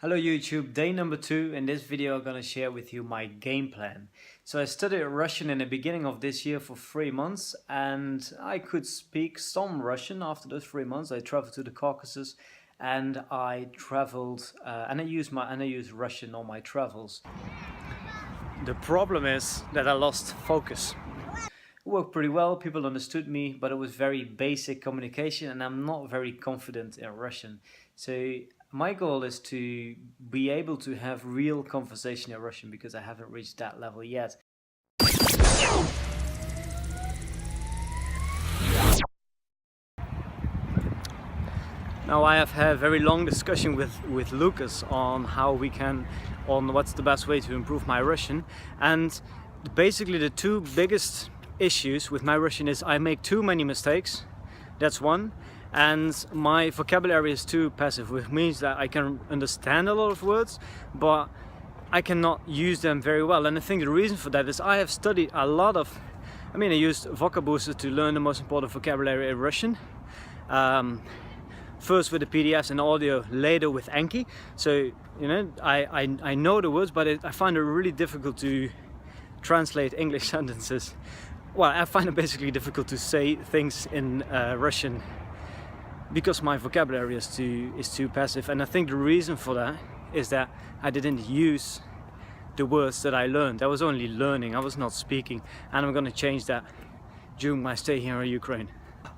Hello YouTube, day number 2. In this video I'm gonna share with you my game plan. So I studied Russian in the beginning of this year for 3 months and I could speak some Russian after those 3 months. I traveled to the Caucasus and I traveled and I used Russian on my travels. The problem is that I lost focus. It worked pretty well, people understood me, but it was very basic communication and I'm not very confident in Russian. So my goal is to be able to have real conversation in Russian because I haven't reached that level yet. Now I have had a very long discussion with Lucas on what's the best way to improve my Russian, and basically the two biggest issues with my Russian is I make too many mistakes, that's one, and my vocabulary is too passive, which means that I can understand a lot of words but I cannot use them very well. And I think the reason for that is I have studied a lot of, I used VocabBooster to learn the most important vocabulary in Russian. First with the PDFs and audio, later with Anki. So, I know the words, but I find it really difficult to translate English sentences. Well, I find it basically difficult to say things in Russian because my vocabulary is too passive. And I think the reason for that is that I didn't use the words that I learned. I was only learning, I was not speaking, and I'm going to change that during my stay here in Ukraine.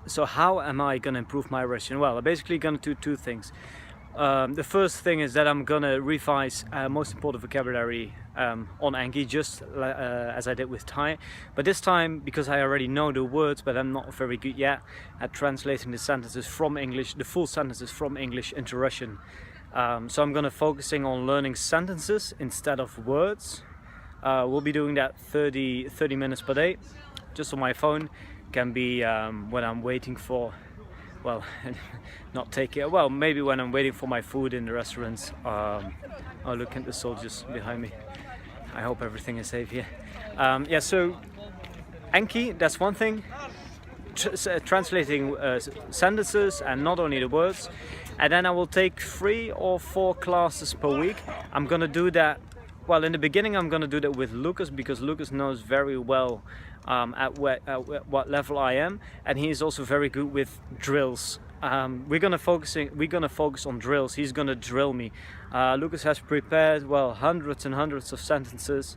So how am I going to improve my Russian? Well, I'm basically going to do two things. The first thing is that I'm going to revise most important vocabulary on Anki, just as I did with Thai. But this time, because I already know the words, but I'm not very good yet at translating the sentences from English, the full sentences from English into Russian. So I'm going to focusing on learning sentences instead of words. We'll be doing that 30 minutes per day, just on my phone. Can be when I'm waiting for, well, not take it, well, maybe when I'm waiting for my food in the restaurants. Oh, look at the soldiers behind me. I hope everything is safe here. Yeah, so Anki, that's one thing. Translating sentences and not only the words. And then I will take 3 or 4 classes per week. I'm gonna do that. Well, in the beginning I'm going to do that with Lucas because Lucas knows very well at what level I am, and he is also very good with drills. We're gonna focus on drills. He's gonna drill me. Lucas has prepared hundreds and hundreds of sentences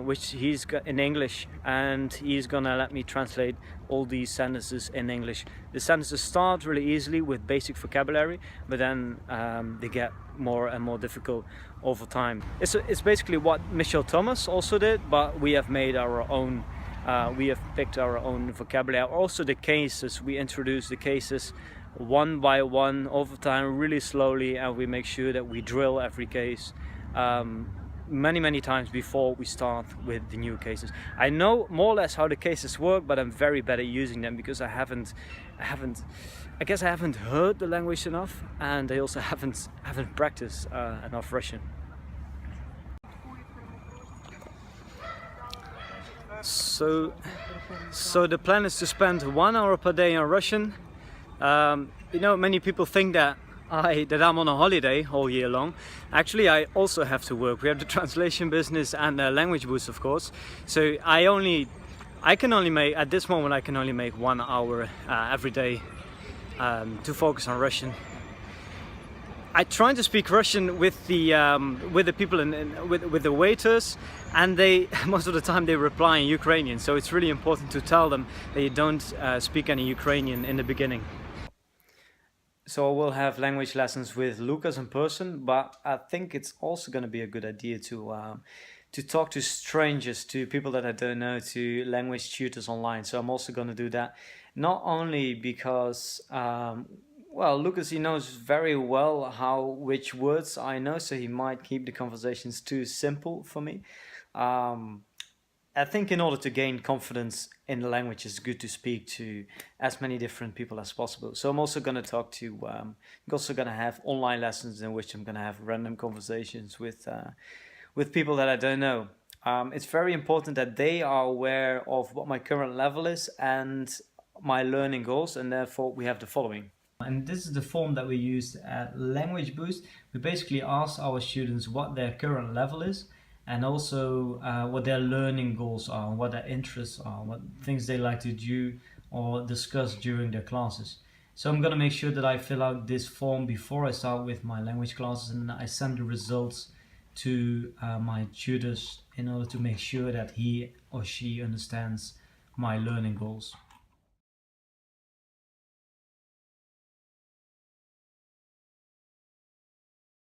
which he's got in English, and he's gonna let me translate all these sentences in English. The sentences start really easily with basic vocabulary, but then they get more and more difficult over time. It's basically what Michel Thomas also did, but we have made our own. We have picked our own vocabulary. Also the cases, we introduce the cases one by one over time, really slowly, and we make sure that we drill every case many times before we start with the new cases. I know more or less how the cases work, but I'm very bad at using them because I guess I haven't heard the language enough, and I also haven't practiced enough Russian. So the plan is to spend 1 hour per day on Russian. Many people think that I'm on a holiday all year long. Actually, I also have to work. We have the translation business and Language Boost, of course. So I can only make, at this moment, I can only make 1 hour every day to focus on Russian. I try to speak Russian with the people with the waiters, and they most of the time they reply in Ukrainian. So it's really important to tell them that you don't speak any Ukrainian in the beginning. So I will have language lessons with Lucas in person, but I think it's also going to be a good idea to talk to strangers, to people that I don't know, to language tutors online. So I'm also going to do that, not only because well, Lucas, he knows very well which words I know, so he might keep the conversations too simple for me. I think in order to gain confidence in the language, it's good to speak to as many different people as possible. So I'm also going to talk to, I'm also going to have online lessons in which I'm going to have random conversations with people that I don't know. It's very important that they are aware of what my current level is and my learning goals, and therefore we have the following. And this is the form that we use at Language Boost. We basically ask our students what their current level is, and also what their learning goals are, what their interests are, what things they like to do or discuss during their classes. So I'm gonna make sure that I fill out this form before I start with my language classes, and I send the results to my tutors in order to make sure that he or she understands my learning goals.